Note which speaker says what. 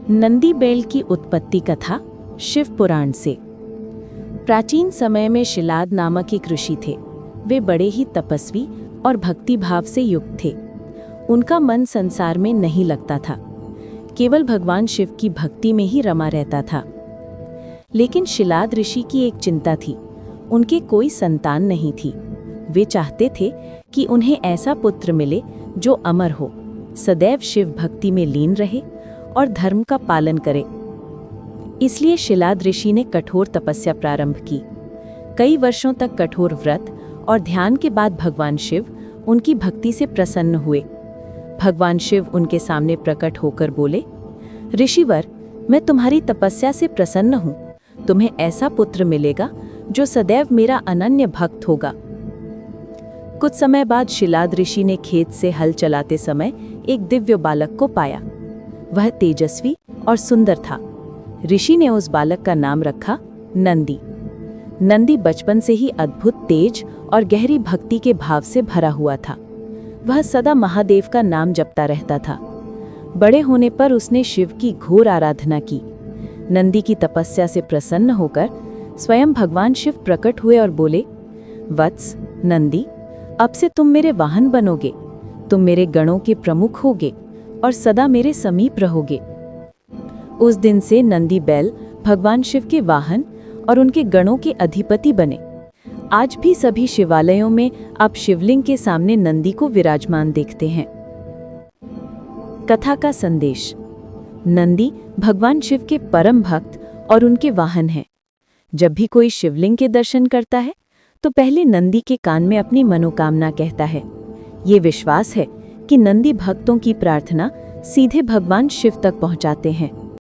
Speaker 1: नंदी बैल की उत्पत्ति कथा शिव पुराण से। प्राचीन समय में शिलाद नामक एक ऋषि थे। वे बड़े ही तपस्वी और भक्ति भाव से युक्त थे। उनका मन संसार में नहीं लगता था, केवल भगवान शिव की भक्ति में ही रमा रहता था। लेकिन शिलाद ऋषि की एक चिंता थी, उनके कोई संतान नहीं थी। वे चाहते थे कि उन्हें ऐसा पुत्र मिले जो अमर हो, सदैव शिव भक्ति में लीन रहे और धर्म का पालन करे। इसलिए शिलाद ऋषि ने कठोर तपस्या प्रारंभ की। कई वर्षों तक कठोर व्रत और ध्यान के बाद भगवान शिव उनकी भक्ति से प्रसन्न हुए। भगवान शिव उनके सामने प्रकट होकर बोले, ऋषिवर, मैं तुम्हारी तपस्या से प्रसन्न हूँ। तुम्हें ऐसा पुत्र मिलेगा जो सदैव मेरा अनन्य भक्त होगा। कुछ समय बाद शिलाद ऋषि ने खेत से हल चलाते समय एक दिव्य बालक को पाया। वह तेजस्वी और सुंदर था। ऋषि ने उस बालक का नाम रखा नंदी। नंदी बचपन से ही अद्भुत तेज और गहरी भक्ति के भाव से भरा हुआ था। वह सदा महादेव का नाम जपता रहता था। बड़े होने पर उसने शिव की घोर आराधना की। नंदी की तपस्या से प्रसन्न होकर स्वयं भगवान शिव प्रकट हुए और बोले, वत्स नंदी, अब से तुम मेरे वाहन बनोगे। तुम मेरे गणों के प्रमुख होगे और सदा मेरे समीप रहोगे। उस दिन से नंदी बैल भगवान शिव के वाहन और उनके गणों के अधिपति बने। आज भी सभी शिवालयों में आप शिवलिंग के सामने नंदी को विराजमान देखते हैं। कथा का संदेश। नंदी भगवान शिव के परम भक्त और उनके वाहन हैं। जब भी कोई शिवलिंग के दर्शन करता है तो पहले नंदी के कान में अपनी मनोकामना कहता है। ये विश्वास है कि नंदी भक्तों की प्रार्थना सीधे भगवान शिव तक पहुंचाते हैं।